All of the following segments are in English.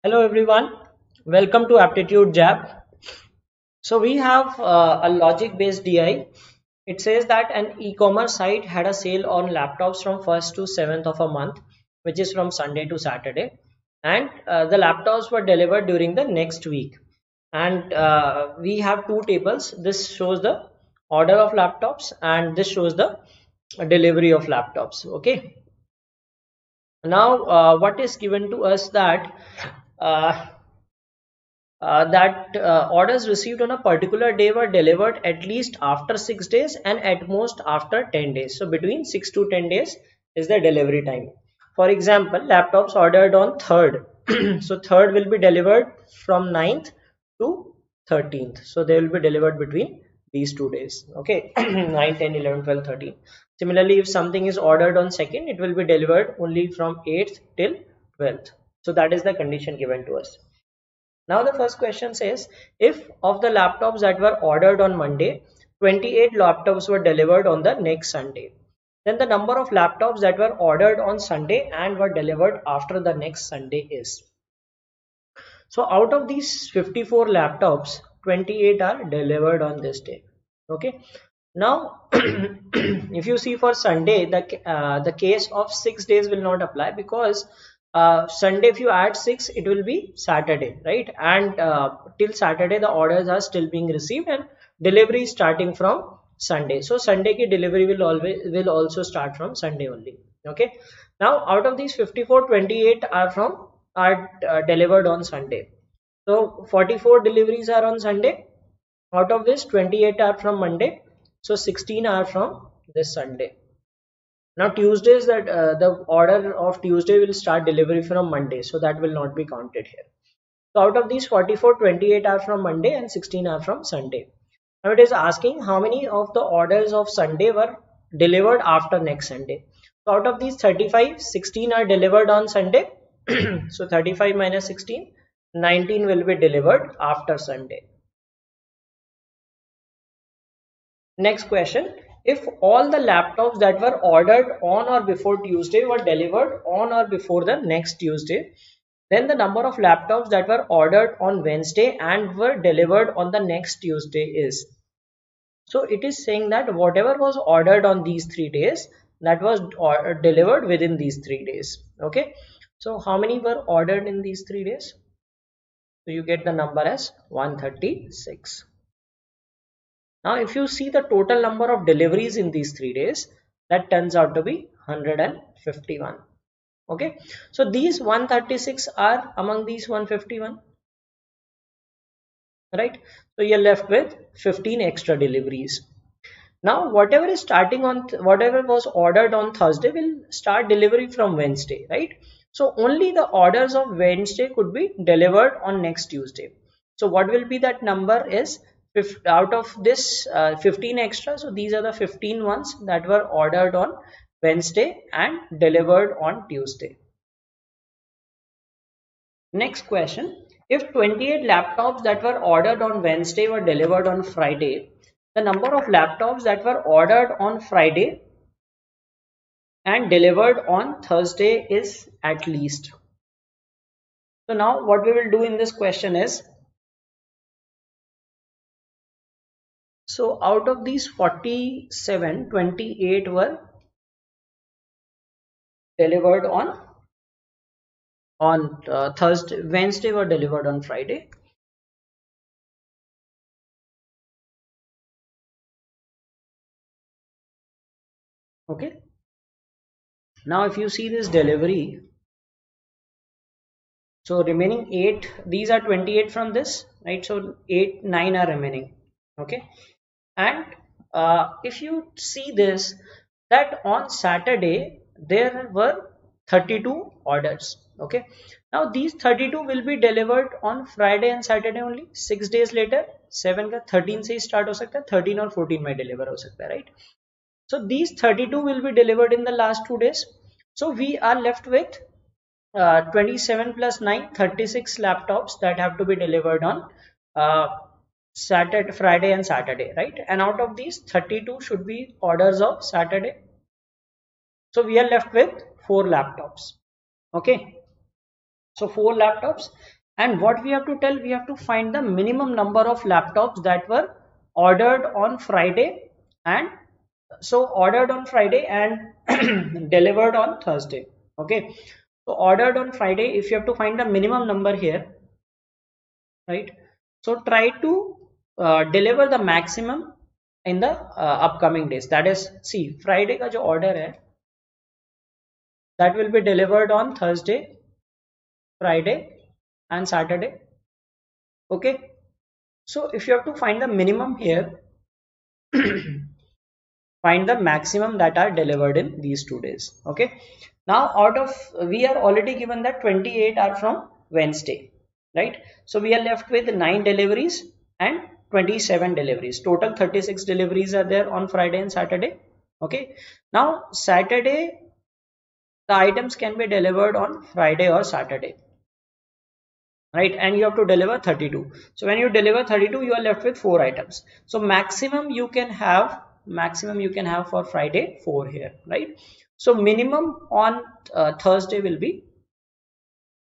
Hello everyone, welcome to Aptitude Jab. So we have a logic based DI. It says that an e-commerce site had a sale on laptops from 1st to 7th of a month, which is from Sunday to Saturday, and the laptops were delivered during the next week. And we have two tables. This shows the order of laptops and this shows the delivery of laptops. Okay. Now what is given to us uh, that orders received on a particular day were delivered at least after 6 days and at most after 10 days. So between 6 to 10 days is the delivery time. For example, laptops ordered on 3rd. So 3rd will be delivered from 9th to 13th. So they will be delivered between these 2 days. Okay, 9, 10, 11, 12, 13. Similarly, if something is ordered on 2nd, it will be delivered only from 8th till 12th. So that is the condition given to us. Now the first question says, if of the laptops that were ordered on Monday, 28 laptops were delivered on the next Sunday, then the number of laptops that were ordered on Sunday and were delivered after the next Sunday is. So out of these 54 laptops, 28 are delivered on this day. Okay. Now, if you see for Sunday, the case of 6 days will not apply because Sunday, if you add 6, it will be Saturday, right? And till Saturday, the orders are still being received and delivery is starting from Sunday. So Sunday ki delivery will also start from Sunday only. Okay. Now, out of these 54, 28 are delivered on Sunday. So 44 deliveries are on Sunday. Out of this, 28 are from Monday. So 16 are from this Sunday. Now Tuesdays, that the order of Tuesday will start delivery from Monday, so that will not be counted here. So out of these 44, 28 are from Monday and 16 are from Sunday. Now it is asking how many of the orders of Sunday were delivered after next Sunday. So out of these 35, 16 are delivered on Sunday. So 35 minus 16, 19 will be delivered after Sunday. Next question. If all the laptops that were ordered on or before Tuesday were delivered on or before the next Tuesday, then the number of laptops that were ordered on Wednesday and were delivered on the next Tuesday is. So it is saying that whatever was ordered on these 3 days, that was delivered within these 3 days. Okay. So how many were ordered in these 3 days? So you get the number as 136. Now, if you see the total number of deliveries in these 3 days, that turns out to be 151. Okay, so these 136 are among these 151, right? So you're left with 15 extra deliveries. Now, whatever is starting on whatever was ordered on Thursday will start delivery from Wednesday, right? So only the orders of Wednesday could be delivered on next Tuesday. So what will be that number is out of this 15 extra. So these are the 15 ones that were ordered on Wednesday and delivered on Tuesday. Next question. If 28 laptops that were ordered on Wednesday were delivered on Friday, the number of laptops that were ordered on Friday and delivered on Thursday is at least. So now what we will do in this question is, so out of these 47, 28 were delivered on Thursday. Wednesday were delivered on Friday. Okay. Now if you see this delivery, so remaining 8, these are 28 from this, right? So 8, 9 are remaining. Okay. And if you see this, that on Saturday there were 32 orders. Okay. Now these 32 will be delivered on Friday and Saturday only. 6 days later 7 का 13 से start हो सकता है, 13 और 14 में deliver हो सकता है, right? So these 32 will be delivered in the last 2 days. So we are left with 27 plus 9, 36 laptops that have to be delivered on Saturday, Friday and Saturday, right? And out of these 32 should be orders of Saturday. So we are left with 4 laptops. Okay. So 4 laptops. And what we have to tell, we have to find the minimum number of laptops that were ordered on Friday, and so ordered on Friday and delivered on Thursday. Okay, so ordered on Friday, if you have to find the minimum number here, right? So try to deliver the maximum in the upcoming days. That is, see, Friday का जो order है, that will be delivered on Thursday, Friday, and Saturday. Okay, so if you have to find the minimum here, find the maximum that are delivered in these 2 days. Okay, now out of, we are already given that 28 are from Wednesday, right? So we are left with 9 deliveries and 27 deliveries. Total 36 deliveries are there on Friday and Saturday. Okay, now Saturday, the items can be delivered on Friday or Saturday, right? And you have to deliver 32. So when you deliver 32, you are left with 4 items. So maximum you can have for Friday 4 here, right? So minimum on Thursday will be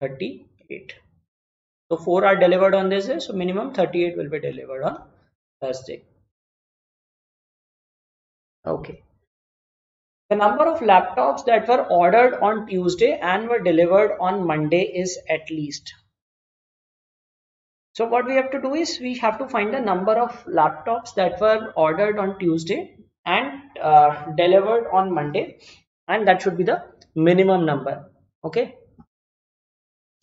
38. So 4 are delivered on this day, so minimum 38 will be delivered on Thursday. Okay, the number of laptops that were ordered on Tuesday and were delivered on Monday is at least. So what we have to do is, we have to find the number of laptops that were ordered on Tuesday and delivered on Monday, and that should be the minimum number. Okay,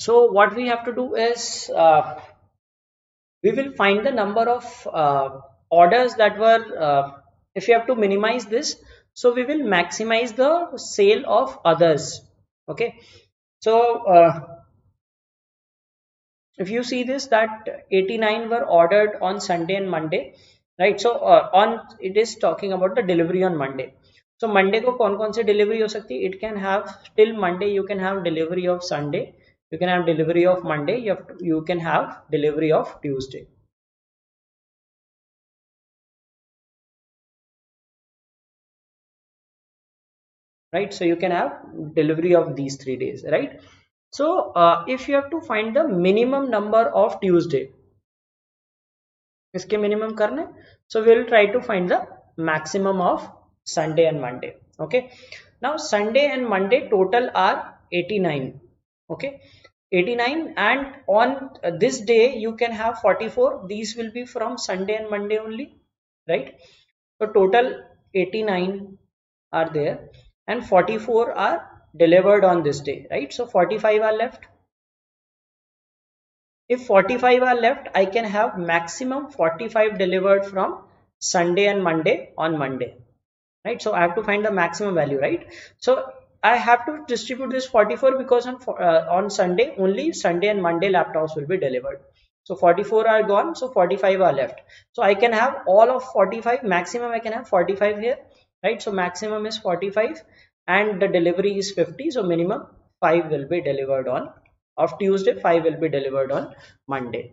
so what we have to do is, we will find the number of orders that were, if you have to minimize this, so we will maximize the sale of others. Okay, so if you see this, that 89 were ordered on Sunday and Monday, right? So on, it is talking about the delivery on Monday. So Monday को कौन-कौन से delivery हो सकती है? It can have, till Monday you can have delivery of Sunday, you can have delivery of Monday, you can have delivery of Tuesday. Right, so you can have delivery of these 3 days, right? So if you have to find the minimum number of Tuesday, इसके minimum करने, so we will try to find the maximum of Sunday and Monday. Okay, now Sunday and Monday total are 89. Okay, 89, and on this day you can have 44. These will be from Sunday and Monday only, right? So total 89 are there, and 44 are delivered on this day, right? So 45 are left. If 45 are left, I can have maximum 45 delivered from Sunday and Monday on Monday, right? So I have to find the maximum value, right? So I have to distribute this 44 because on Sunday, only Sunday and Monday laptops will be delivered. So 44 are gone, so 45 are left. So I can have all of 45, maximum I can have 45 here, right? So maximum is 45 and the delivery is 50. So minimum 5 will be delivered on of Tuesday, 5 will be delivered on Monday.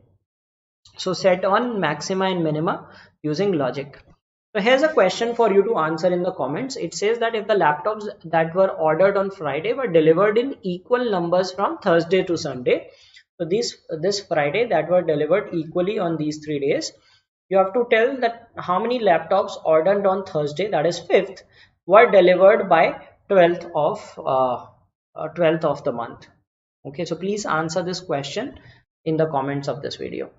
So set on maxima and minima using logic. So here's a question for you to answer in the comments. It says that if the laptops that were ordered on Friday were delivered in equal numbers from Thursday to Sunday, so this Friday that were delivered equally on these 3 days, you have to tell that how many laptops ordered on Thursday, that is 5th, were delivered by 12th of the month. Okay, so please answer this question in the comments of this video.